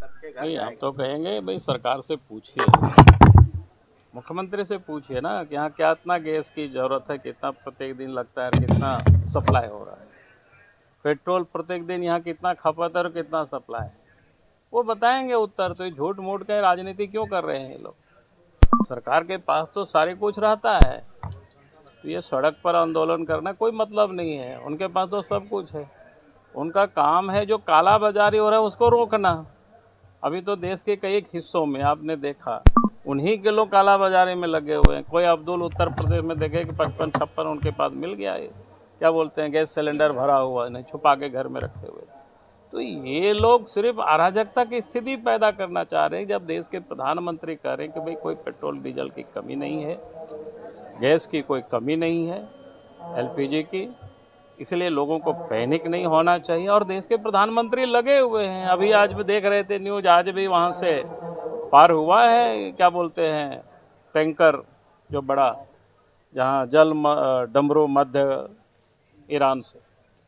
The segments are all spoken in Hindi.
सबके घर नहीं, हम तो कहेंगे भाई सरकार से पूछिए, मुख्यमंत्री से पूछिए ना कि यहाँ क्या इतना गैस की ज़रूरत है, कितना प्रत्येक दिन लगता है, कितना सप्लाई हो रहा है, पेट्रोल प्रत्येक दिन यहाँ कितना खपत है और कितना सप्लाई है, वो बताएंगे उत्तर। तो ये झूठ मूठ के राजनीति क्यों कर रहे हैं ये लोग? सरकार के पास तो सारे कुछ रहता है, तो ये सड़क पर आंदोलन करना कोई मतलब नहीं है, उनके पास तो सब कुछ है। उनका काम है जो काला बाजारी हो रहा है उसको रोकना। अभी तो देश के कई हिस्सों में आपने देखा उन्हीं के लोग काला बाजारी में लगे हुए हैं। कोई अब्दुल उत्तर प्रदेश में देखे कि 55-56 उनके पास मिल गया है, क्या बोलते हैं, गैस सिलेंडर भरा हुआ नहीं, छुपा के घर में रखे हुए। तो ये लोग सिर्फ अराजकता की स्थिति पैदा करना चाह रहे हैं, जब देश के प्रधानमंत्री कह रहे हैं कि भाई कोई पेट्रोल डीजल की कमी नहीं है, गैस की कोई कमी नहीं है, एलपीजी की, इसलिए लोगों को पैनिक नहीं होना चाहिए। और देश के प्रधानमंत्री लगे हुए हैं। अभी आज भी देख रहे थे न्यूज, आज भी वहाँ से पार हुआ है, क्या बोलते हैं, टैंकर जो बड़ा, जहाँ जल डमरू मध्य ईरान से।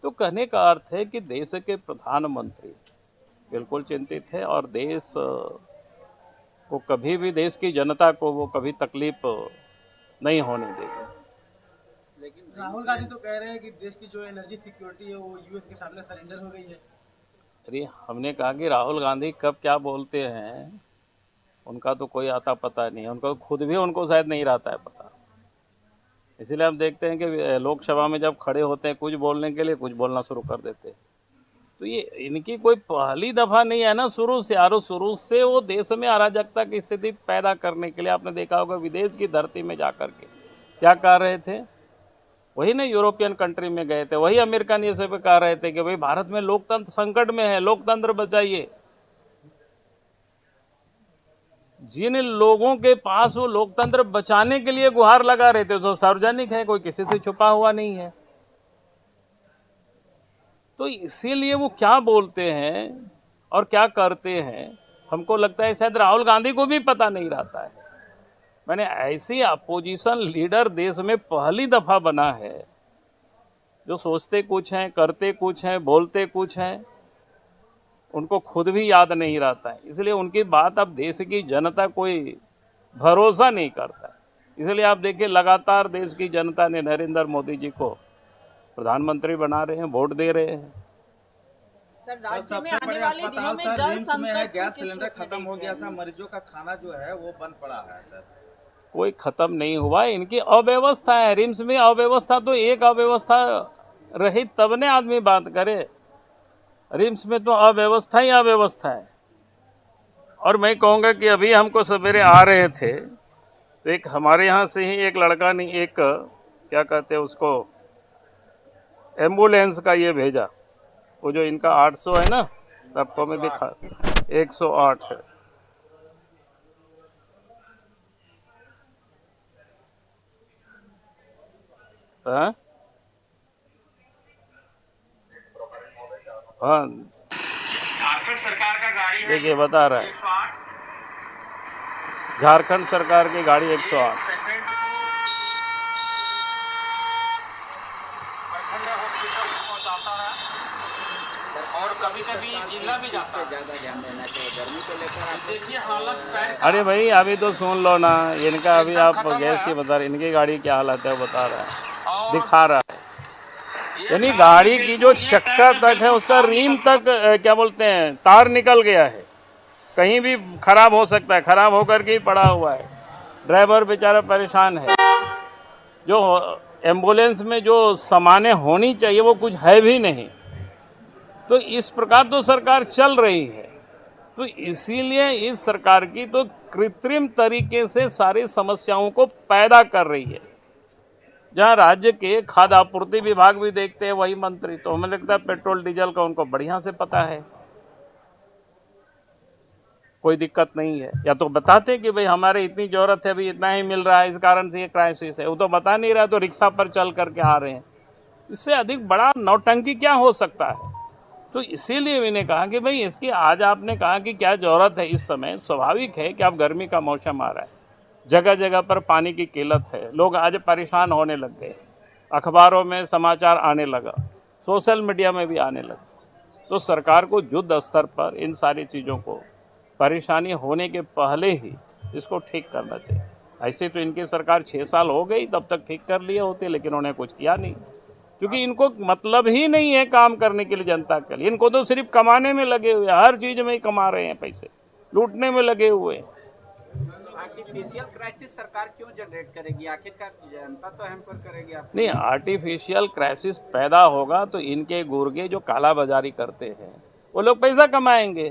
तो कहने का अर्थ है कि देश के प्रधानमंत्री बिल्कुल चिंतित है और देश को कभी भी, देश की जनता को वो कभी तकलीफ नहीं होने देगी। लेकिन राहुल गांधी तो कह रहे हैं कि देश की जो एनर्जी सिक्योरिटी है वो यूएस के सामने सरेंडर हो गई है। अरे हमने कहा कि राहुल गांधी कब क्या बोलते हैं उनका तो कोई आता पता नहीं, उनको खुद भी उनको शायद नहीं रहता है पता। इसीलिए हम देखते हैं कि लोकसभा में जब खड़े होते हैं कुछ बोलने के लिए, कुछ बोलना शुरू कर देते हैं। तो ये इनकी कोई पहली दफ़ा नहीं है ना, शुरू से वो देश में अराजकता की स्थिति पैदा करने के लिए, आपने देखा होगा विदेश की धरती में जा कर के क्या कर रहे थे, वही ना यूरोपियन कंट्री में गए थे, वही अमेरिकन ये सब कह रहे थे कि भाई भारत में लोकतंत्र संकट में है, लोकतंत्र बचाइए। जिन लोगों के पास वो लोकतंत्र बचाने के लिए गुहार लगा रहे थे, तो सार्वजनिक है, कोई किसी से छुपा हुआ नहीं है। तो इसीलिए वो क्या बोलते हैं और क्या करते हैं, हमको लगता है शायद राहुल गांधी को भी पता नहीं रहता है। मैंने ऐसी अपोजिशन लीडर देश में पहली दफ़ा बना है जो सोचते कुछ हैं, करते कुछ हैं, बोलते कुछ हैं, उनको खुद भी याद नहीं रहता है। इसलिए उनकी बात अब देश की जनता कोई भरोसा नहीं करता है। इसलिए आप देखिए लगातार देश की जनता ने नरेंद्र मोदी जी को प्रधानमंत्री बना रहे हैं, वोट दे रहे हैं। सर राज्य में आने वाले दिनों में जल संकट, गैस सिलेंडर खत्म हो गया सर, मरीजों का खाना जो है वो बंद पड़ा है सर। कोई खत्म नहीं हुआ, इनकी अव्यवस्था है। रिम्स में अव्यवस्था, तो एक अव्यवस्था रही तब ने आदमी बात करे, रिम्स में तो अव्यवस्था ही अव्यवस्था है। और मैं कहूँगा कि अभी हमको सवेरे आ रहे थे तो एक हमारे यहाँ से ही एक लड़का ने एक, क्या कहते हैं उसको, एम्बुलेंस का ये भेजा, वो जो इनका 800 है ना, आपको मैं दिखा, 108 है। हाँ हाँ, झारखंड सरकार का गाड़ी है, देखिए बता रहा है, 108। झारखंड सरकार की गाड़ी 108। और कभी कभी जिला भी जाता है। ज्यादा ध्यान देना चाहिए गर्मी को लेकर। आप देखिए हालत। अरे भाई अभी तो सुन लो ना, इनका अभी आप गैस की बता रहे, इनकी गाड़ी क्या हालत है वो बता रहा है, दिखा रहा है। यानी गाड़ी की जो चक्का तक है उसका रीम तक, क्या बोलते हैं, तार निकल गया है, कहीं भी खराब हो सकता है, खराब होकर के ही पड़ा हुआ है। ड्राइवर बेचारा परेशान है। जो एम्बुलेंस में जो सामानें होनी चाहिए वो कुछ है भी नहीं। तो इस प्रकार तो सरकार चल रही है। तो इसीलिए इस सरकार की तो कृत्रिम तरीके से सारी समस्याओं को पैदा कर रही है। जहाँ राज्य के खाद्य आपूर्ति विभाग भी देखते हैं वही मंत्री, तो हमें लगता है पेट्रोल डीजल का उनको बढ़िया से पता है, कोई दिक्कत नहीं है। या तो बताते कि भाई हमारे इतनी जरूरत है, अभी इतना ही मिल रहा है, इस कारण से ये क्राइसिस है। वो तो बता नहीं रहा, तो रिक्शा पर चल करके आ रहे हैं। इससे अधिक बड़ा नौटंकी क्या हो सकता है? तो इसीलिए मैंने कहा कि भाई इसकी, आज आपने कहा कि क्या ज़रूरत है इस समय, स्वाभाविक है कि अब गर्मी का मौसम आ रहा है, जगह जगह पर पानी की किल्लत है, लोग आज परेशान होने लग गए, अखबारों में समाचार आने लगा, सोशल मीडिया में भी आने लगा। तो सरकार को युद्ध स्तर पर इन सारी चीज़ों को परेशानी होने के पहले ही इसको ठीक करना चाहिए। ऐसे तो इनकी सरकार 6 साल हो गई, तब तक ठीक कर लिए होते, लेकिन उन्होंने कुछ किया नहीं, क्योंकि इनको मतलब ही नहीं है काम करने के लिए जनता के लिए। इनको तो सिर्फ कमाने में लगे हुए, हर चीज़ में ही कमा रहे हैं पैसे, लूटने में लगे हुए। आर्टिफिशियल क्राइसिस सरकार क्यों जनरेट करेगी? आखिरकार जनता तो हैम्पर करेगी आप। नहीं, आर्टिफिशियल क्राइसिस पैदा होगा तो इनके गुर्गे जो काला बाजारी करते हैं वो लोग पैसा कमाएंगे।